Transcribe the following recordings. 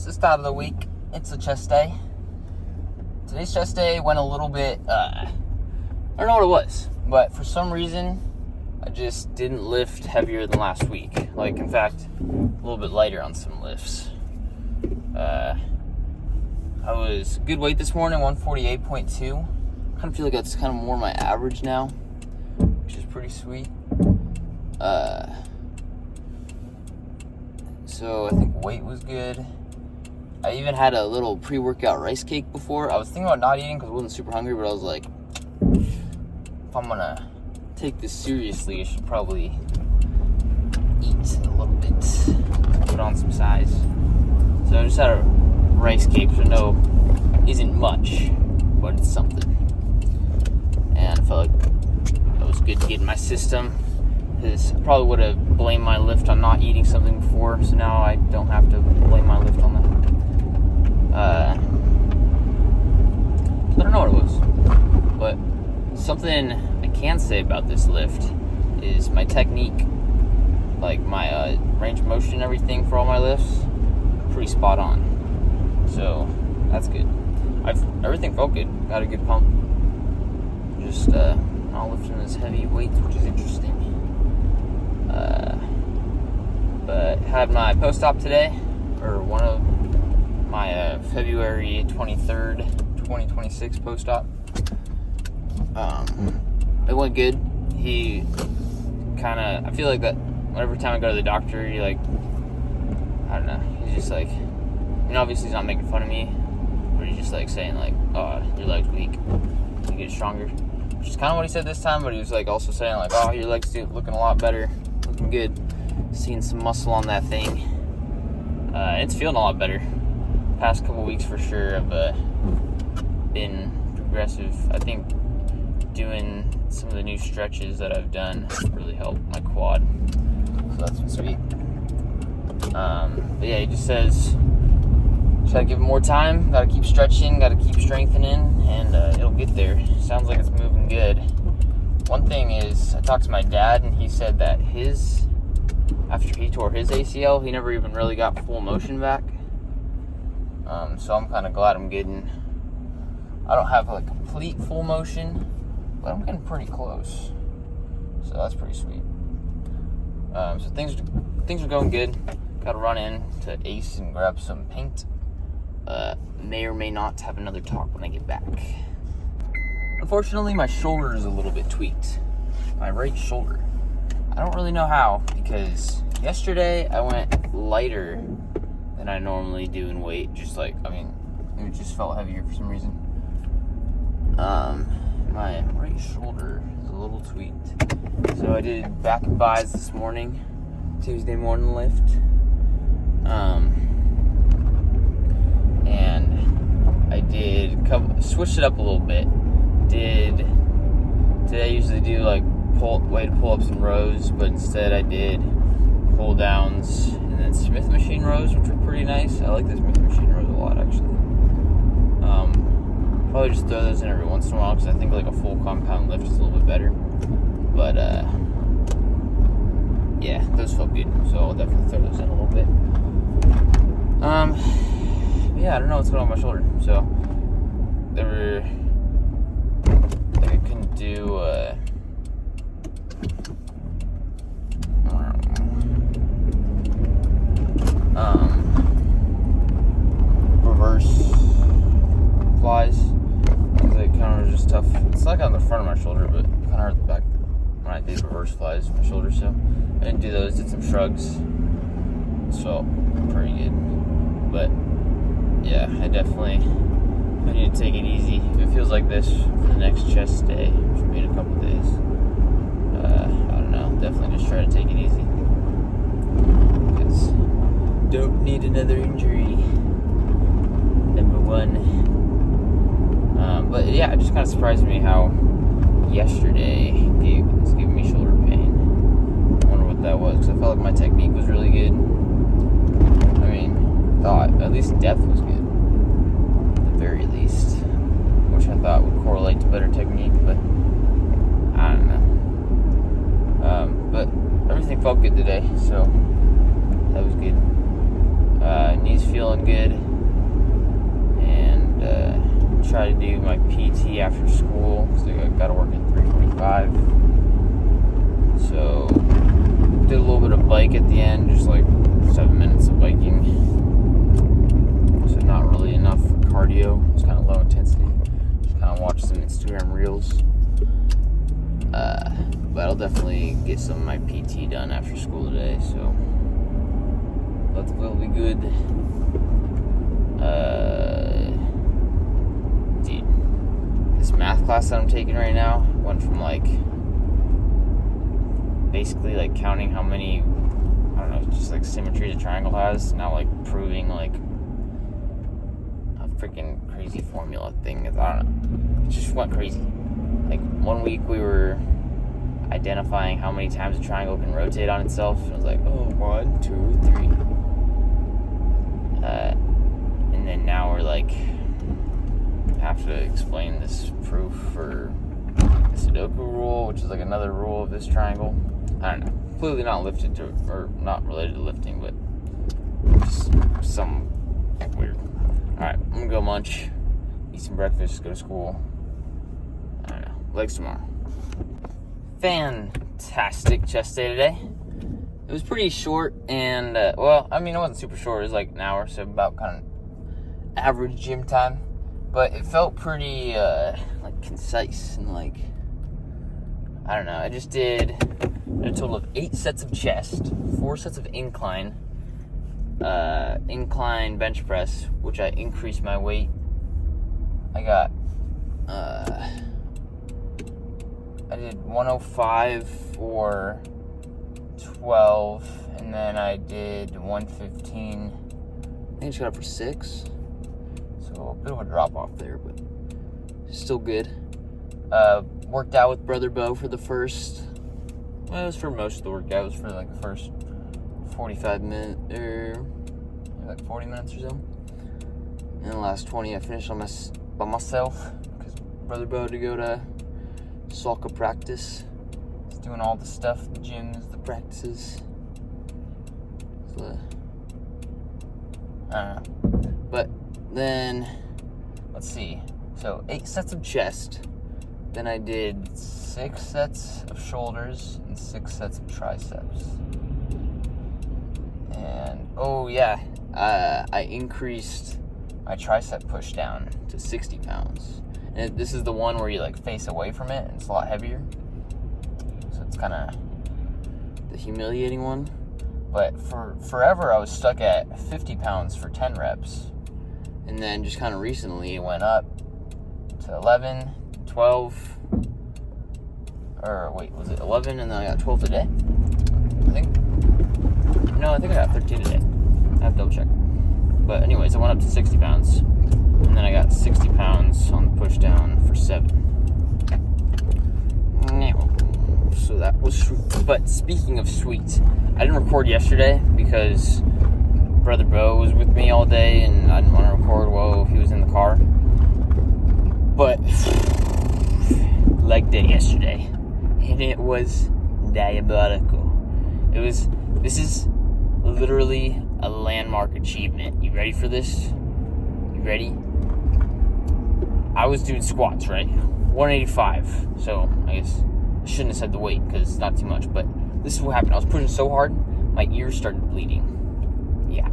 It's the start of the week. It's a chest day. Today's chest day went a little bit, I don't know what it was, but for some reason, I just didn't lift heavier than last week. Like, in fact, a little bit lighter on some lifts. I was good weight this morning, 148.2. I kind of feel like that's kind of more my average now, which is pretty sweet. So I think weight was good. I even had a little pre-workout rice cake before. I was thinking about not eating because I wasn't super hungry, but I was like, if I'm gonna take this seriously, I should probably eat a little bit, put on some size. So I just had a rice cake, which I know isn't much, but it's something. And I felt like that was good to get in my system, because I probably would have blamed my lift on not eating something before, so now I don't have to blame my lift on that. I don't know what it was, but something I can say about this lift is my technique, like my range of motion and everything for all my lifts, pretty spot on. So that's good. Everything felt good. Got a good pump. Just not lifting as heavy weights, which is interesting. But had my post-op today, or one of my February 23rd, 2026 post-op. It went good. He kind of, I feel like that every time I go to the doctor, he like, I don't know, he's just like, I mean, obviously he's not making fun of me, but he's just like saying like, oh, your leg's weak, you get stronger. Which is kind of what he said this time, but he was like also saying like, oh, your leg's looking a lot better, looking good, seeing some muscle on that thing. It's feeling a lot better. Past couple weeks for sure have been progressive. I think doing some of the new stretches that I've done really helped my quad, so that's been sweet. But yeah, he just says just gotta give it more time, gotta keep stretching, gotta keep strengthening, and it'll get there. Sounds like it's moving good. One thing is, I talked to my dad and he said that after he tore his ACL, he never even really got full motion back. So I'm kind of glad I don't have like complete full motion, but I'm getting pretty close. So that's pretty sweet. So things are going good. Got to run in to Ace and grab some paint. May or may not have another talk when I get back. Unfortunately, my shoulder is a little bit tweaked. My right shoulder. I don't really know how, because yesterday I went lighter than I normally do in weight. Just like, I mean, it just felt heavier for some reason. My right shoulder is a little tweaked. So I did back and bis this morning, Tuesday morning lift. And I switched it up a little bit. Today I usually do like weighted pull-ups and rows, but instead I did pull downs and then Smith machine rows, which were pretty nice. I like the Smith machine rows a lot, actually. Probably just throw those in every once in a while, because I think like a full compound lift is a little bit better. But yeah, those felt good, so I'll definitely throw those in a little bit. Yeah, I don't know what's going on with my shoulder. So I couldn't do reverse flies, because it kind of was just tough. It's like on the front of my shoulder, but it kind of hurt the back when I did reverse flies with my shoulder. So I didn't do those. Did some shrugs. It felt pretty good, but yeah, I need to take it easy. If it feels like this for the next chest day, which will be in a couple days, I don't know, definitely just try to take it easy, because don't need another injury, number one. But yeah, it just kind of surprised me how yesterday was giving me shoulder pain. I wonder what that was, because I felt like my technique was really good. I mean, thought at least depth was good, at the very least, which I thought would correlate to better technique, but I don't know. But everything felt good today, so that was good. Knees feeling feeling good. And try to do my PT after school, because I got to work at 3:45. So did a little bit of bike at the end, just like 7 minutes of biking. So not really enough for cardio. It's kind of low intensity. Just kind of watch some Instagram reels. But I'll definitely get some of my PT done after school today, so that will be good. Dude, this math class that I'm taking right now went from like basically like counting how many, I don't know, just like symmetries a triangle has, now like proving like a freaking crazy formula thing. I don't know, it just went crazy. Like 1 week we were identifying how many times a triangle can rotate on itself. And I was like, 1, 2, 3. And then now we're like, have to explain this proof for the Sudoku rule, which is like another rule of this triangle. I don't know. Clearly not not related to lifting, but just some weird. Alright, I'm gonna go munch, eat some breakfast, go to school. I don't know. Legs tomorrow. Fantastic chest day today. It was pretty short, and well, I mean, it wasn't super short. It was like an hour, so about kind of average gym time. But it felt pretty like concise and like, I don't know. I just did a total of 8 sets of chest, 4 sets of incline bench press, which I increased my weight. I got I did 105 for 12, and then I did 115. I think I just got up for 6. So a bit of a drop off there, but still good. Worked out with Brother Bo for the first, well, it was for most of the workout. It was for like the first 45 minutes, or like 40 minutes or so. And the last 20 I finished by myself, because Brother Bo had to go to soccer practice. He's doing all the stuff, the gyms, the practices. So, I don't know. But then, let's see. So 8 sets of chest. Then I did 6 sets of shoulders and 6 sets of triceps. And oh yeah, I increased my tricep push down to 60 pounds. And this is the one where you like face away from it, and it's a lot heavier. So it's kind of the humiliating one. But for forever, I was stuck at 50 pounds for 10 reps. And then just kind of recently, it went up to 11, 12, or wait, was it 11 and then I got 12 today? I think I got 13 today. I have to double check. But anyways, I went up to 60 pounds. And then I got 60 pounds on the push down for 7. So that was sweet. But speaking of sweet, I didn't record yesterday because Brother Bo was with me all day and I didn't want to record while he was in the car. But leg day yesterday, and it was diabolical. This is literally a landmark achievement. You ready for this? You ready? I was doing squats, right? 185. So I guess I shouldn't have said the weight because it's not too much. But this is what happened. I was pushing so hard, my ears started bleeding. Yeah.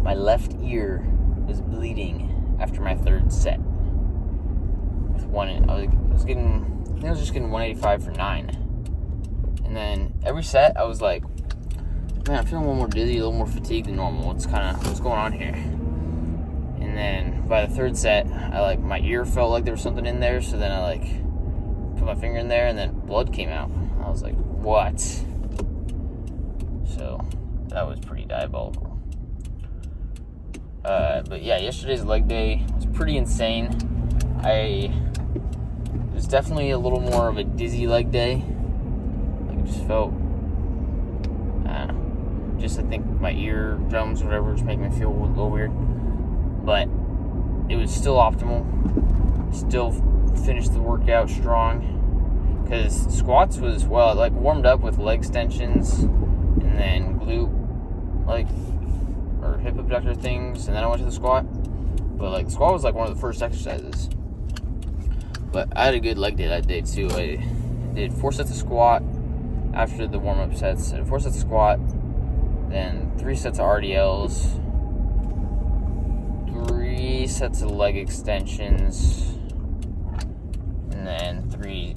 My left ear was bleeding after my 3rd set. With I was just getting 185 for 9. And then every set, I was like, man, I'm feeling a little more dizzy, a little more fatigued than normal. What's going on here? And then by the 3rd set, my ear felt like there was something in there. So then I put my finger in there, and then blood came out. I was like, what? So that was pretty diabolical. But yeah, yesterday's leg day was pretty insane. It was definitely a little more of a dizzy leg day. Like, it just felt, I think my eardrums or whatever was making me feel a little weird. But it was still optimal. Still finished the workout strong. Because squats was, warmed up with leg extensions and then glute, or for hip abductor things, and then I went to the squat. But like the squat was like one of the first exercises. But I had a good leg day that day too. I did 4 sets of squat after the warm-up sets. I did 4 sets of squat, then 3 sets of RDLs, 3 sets of leg extensions, and then 3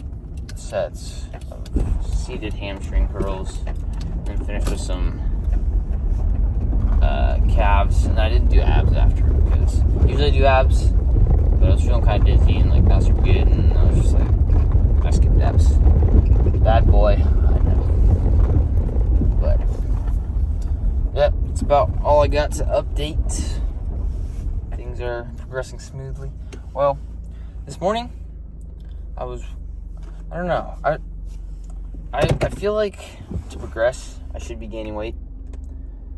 sets of seated hamstring curls, and finished with some calves. And I didn't do abs after, because usually I do abs, but I was feeling kind of dizzy and like not super good, and I was just like, I skipped abs. Bad boy, I know. But yeah, that's about all I got to update. Things are progressing smoothly. Well, this morning I don't know. I feel like to progress, I should be gaining weight.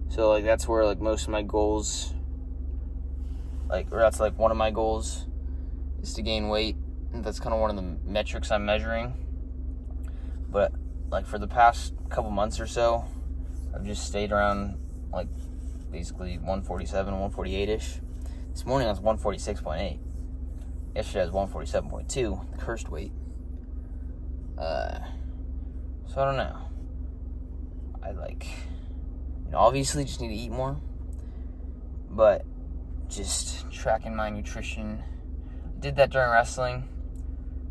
So like that's where like most of my goals, or that's like one of my goals, is to gain weight. And that's kind of one of the metrics I'm measuring. But like for the past couple months or so, I've just stayed around like basically 147, 148-ish. This morning I was 146.8. Yesterday I was 147.2, the cursed weight. So I don't know. I obviously just need to eat more, but just tracking my nutrition. I did that during wrestling.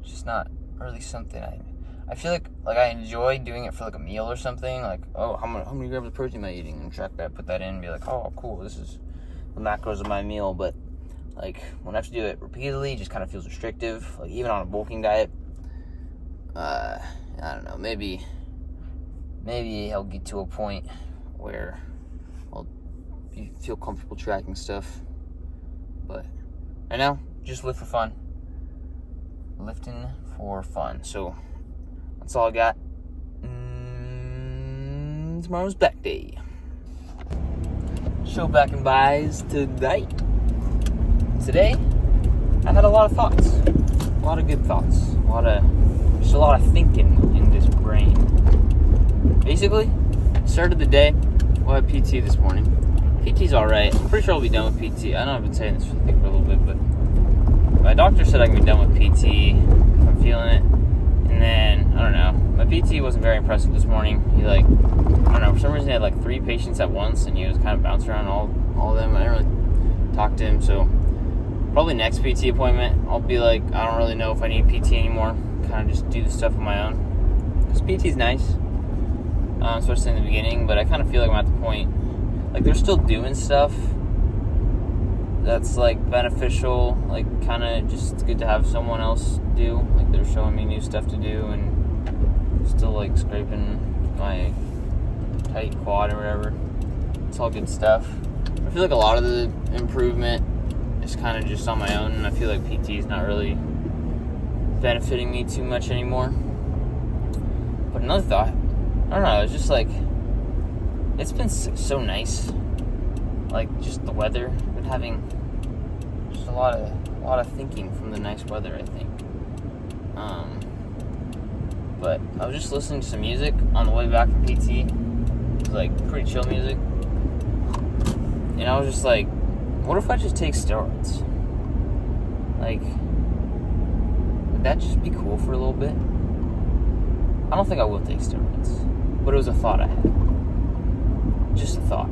It's just not really something I feel like I enjoy doing it for like a meal or something. Like, oh, how many grams of protein am I eating? And track that, put that in, and be like, oh, cool, this is the macros of my meal. But like when I have to do it repeatedly, it just kind of feels restrictive. Like even on a bulking diet, I don't know. Maybe I'll get to a point where I'll feel comfortable tracking stuff. But right now, just lift for fun. Lifting for fun. So that's all I got. Tomorrow's back day. Show back and buys today. Today, I had a lot of thoughts. A lot of good thoughts. Just a lot of thinking in this brain. Basically, started the day. We'll have PT this morning. PT's alright. I'm pretty sure I'll be done with PT. I know I've been saying this for a little bit, but my doctor said I can be done with PT if I'm feeling it. And then, I don't know. My PT wasn't very impressive this morning. He I don't know, for some reason he had like 3 patients at once, and he was kind of bouncing around all of them. I didn't really talk to him, so probably next PT appointment, I'll be like, I don't really know if I need PT anymore. Kind of just do the stuff on my own. Because PT's nice, especially in the beginning, but I kind of feel like I'm at the point, like they're still doing stuff that's like beneficial, like kind of just it's good to have someone else do. Like they're showing me new stuff to do, and still like scraping my tight quad or whatever. It's all good stuff. I feel like a lot of the improvement is kind of just on my own, and I feel like PT is not really benefiting me too much anymore. But another thought, I don't know, it's just like, it's been so nice. Like just the weather. I've been having just a lot of thinking from the nice weather, I think. But I was just listening to some music on the way back from PT. It was like pretty chill music. And I was just like, what if I just take steroids? Like, would that just be cool for a little bit? I don't think I will take steroids, but it was a thought I had. Just a thought.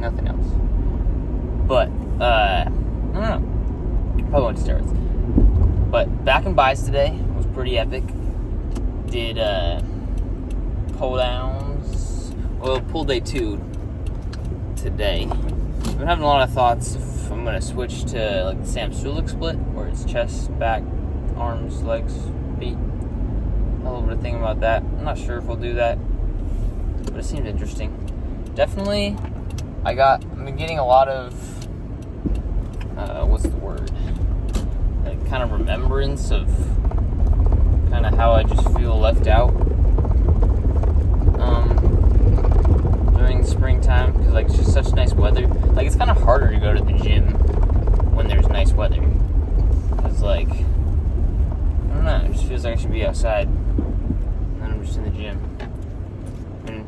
Nothing else. But, I don't know. Probably went to steroids. But back in buys today was pretty epic. Did, pull downs. Well, pull day 2 today. I've been having a lot of thoughts if I'm going to switch to like the Sam Sulek split, where it's chest, back, arms, legs, feet. A little bit of thinking about that. I'm not sure if we'll do that, but it seemed interesting. Definitely, I've been getting a lot of, what's the word? Like kind of remembrance of kind of how I just feel left out during the springtime, because like it's just such nice weather. Like it's kind of harder to go to the gym when there's nice weather, because like I don't know, it just feels like I should be outside, and then I'm just in the gym. And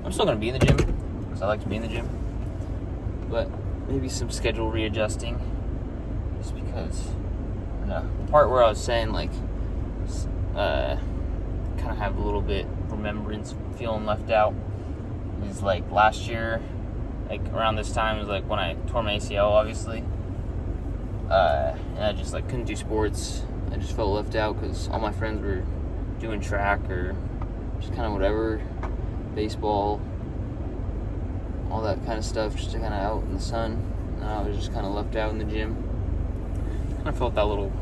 I'm still gonna be in the gym because I like to be in the gym, but maybe some schedule readjusting, just because, I don't know, the part where I was saying, like, kind of have a little bit remembrance, feeling left out, is, like, last year, like, around this time was, like, when I tore my ACL, obviously, and I just, like, couldn't do sports. I just felt left out because all my friends were doing track or just kind of whatever, baseball, all that kind of stuff, just kind of out in the sun. And I was just kind of left out in the gym. Kind of felt that little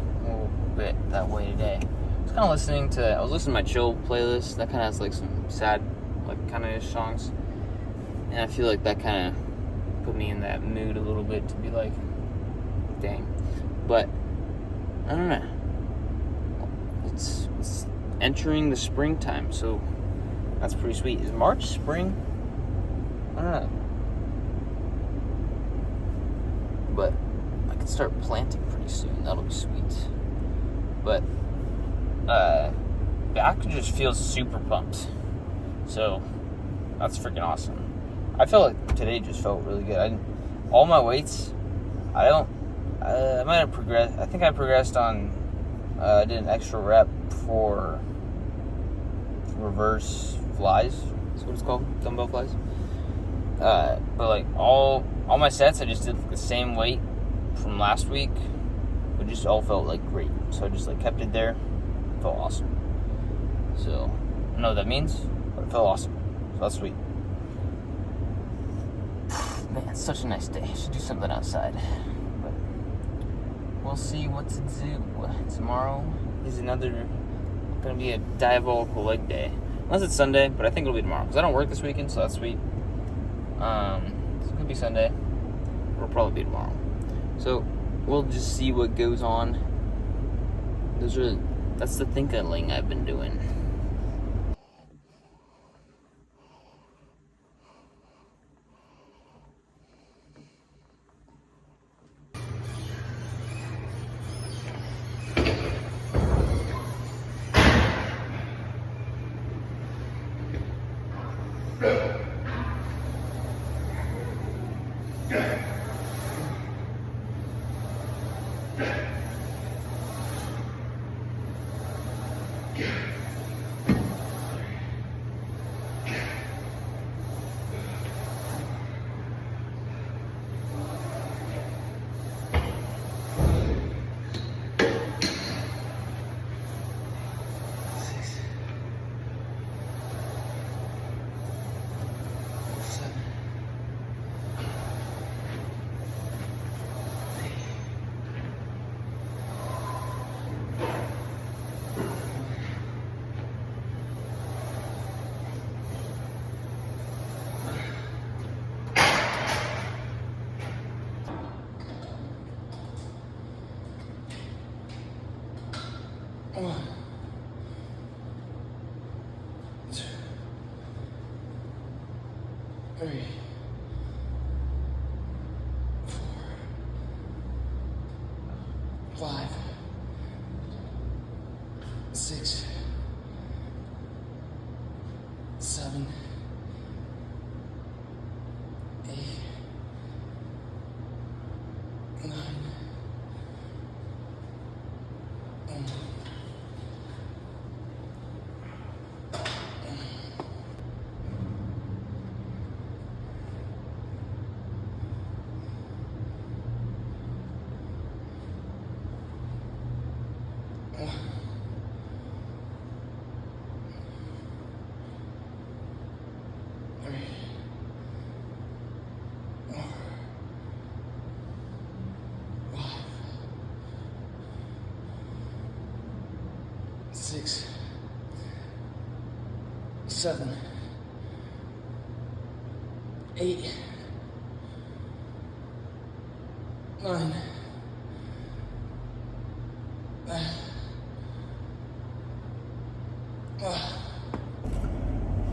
bit that way today. I was kind of listening to my chill playlist that kind of has like some sad, like kind of songs, and I feel like that kind of put me in that mood a little bit to be like, dang. But I don't know. It's entering the springtime, so that's pretty sweet. Is March spring? I don't know. But I can start planting pretty soon. That'll be sweet. But back just feels super pumped. So that's freaking awesome. I feel like today just felt really good. All my weights, I might have progressed. I think I progressed on, I did an extra rep for reverse flies. That's what it's called, dumbbell flies. But like all my sets, I just did the same weight from last week. It just all felt like great. So I just like kept it there. It felt awesome. So I don't know what that means, but it felt awesome. So that's sweet. Man, it's such a nice day. I should do something outside. But we'll see what to do. Tomorrow is gonna be a diabolical leg day. Unless it's Sunday, but I think it'll be tomorrow. Because I don't work this weekend, so that's sweet. So it could be Sunday. It'll probably be tomorrow. So we'll just see what goes on. That's the thinking I've been doing. One, 2, 3, 4, 5, 6, 7, 8, 9, 6, 7, 8, 9.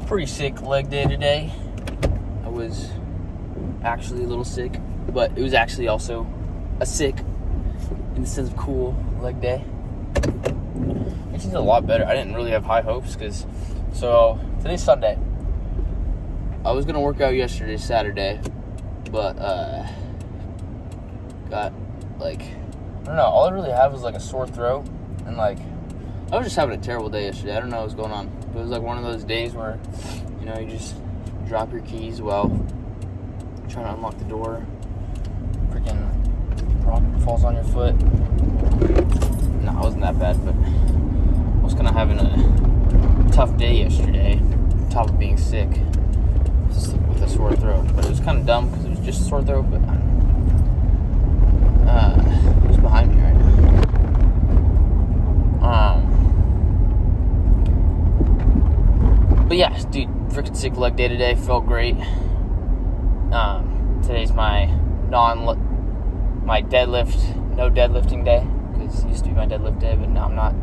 Pretty sick leg day today. I was actually a little sick, but it was actually also a sick, in the sense of cool, leg day. It seems a lot better. I didn't really have high hopes so today's Sunday. I was gonna work out yesterday, Saturday, But, got, like, I don't know, all I really had was, like, a sore throat, and, like, I was just having a terrible day yesterday. I don't know what was going on, but it was, like, one of those days where, you know, you just drop your keys while trying to unlock the door, freaking rock falls on your foot. No, it wasn't that bad, but I was kind of having a tough day yesterday, on top of being sick, with a sore throat. But it was kind of dumb, because it was just a sore throat, but I don't know. Who's behind me right now? But yeah, dude, freaking sick leg day today. Felt great. Today's my deadlift, no deadlifting day, because it used to be my deadlift day, but now I'm not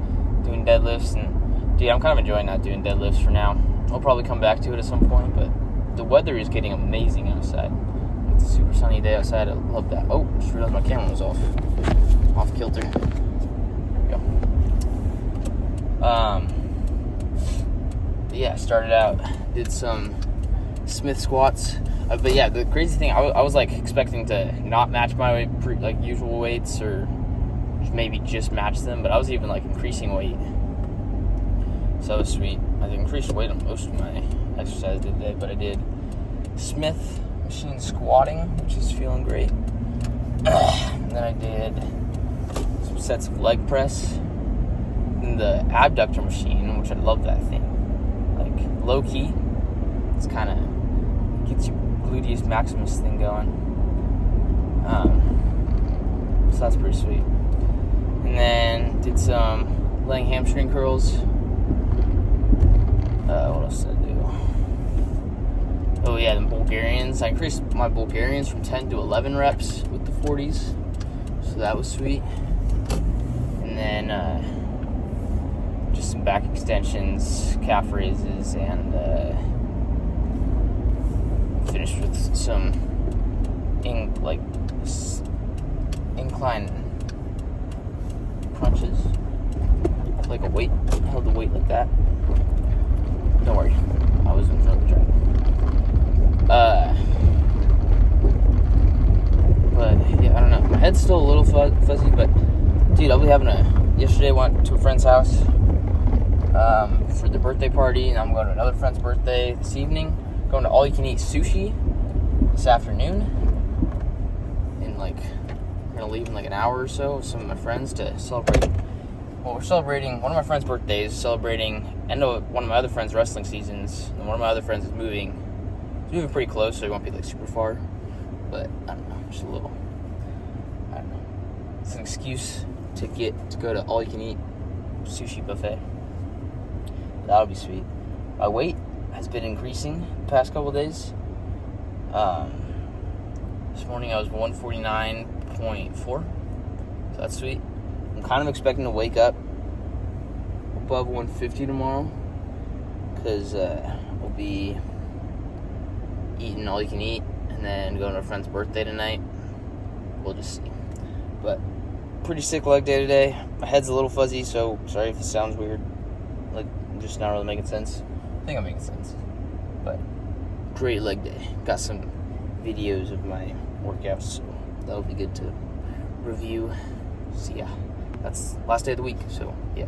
doing deadlifts. And dude, I'm kind of enjoying not doing deadlifts for now. I'll probably come back to it at some point, but the weather is getting amazing outside. It's a super sunny day outside. I love that. Oh, just realized my camera was off kilter. There we go. Yeah, started out, did some Smith squats. But yeah, the crazy thing, I was like expecting to not match my usual weights, or maybe just match them, but I was even like increasing weight. So that was sweet. I increased weight on most of my exercise today, but I did Smith machine squatting, which is feeling great. And then I did some sets of leg press and the abductor machine, which I love that thing. Like, low key, it's kind of gets your gluteus maximus thing going. So that's pretty sweet. And then did some leg hamstring curls. What else did I do? Oh yeah, the Bulgarians. I increased my Bulgarians from 10 to 11 reps with the 40s. So that was sweet. And then just some back extensions, calf raises, and finished with some incline crunches. Like a weight. I held the weight like that. Don't worry, I was in front of the track. But yeah, I don't know. My head's still a little fuzzy, but dude, I'll be having yesterday went to a friend's house for the birthday party, and I'm going to another friend's birthday this evening. Going to all-you-can-eat sushi this afternoon. And like, I'm gonna leave in like an hour or so with some of my friends to celebrate. Well, we're celebrating one of my friend's birthdays, celebrating end of one of my other friend's wrestling seasons, and one of my other friends is moving. He's moving pretty close, so he won't be like super far. But I don't know, just a little. I don't know. It's an excuse to go to all-you-can-eat sushi buffet. That'll be sweet. My weight has been increasing the past couple of days. This morning I was 149.4, so that's sweet. I'm kind of expecting to wake up above 150 tomorrow, because we'll be eating all you can eat and then going to a friend's birthday tonight. We'll just see. But pretty sick leg day today. My head's a little fuzzy, so sorry if this sounds weird. Like, I'm just not really making sense. I think I'm making sense. But great leg day. Got some videos of my workouts, so that'll be good to review. So yeah, that's last day of the week, so yeah.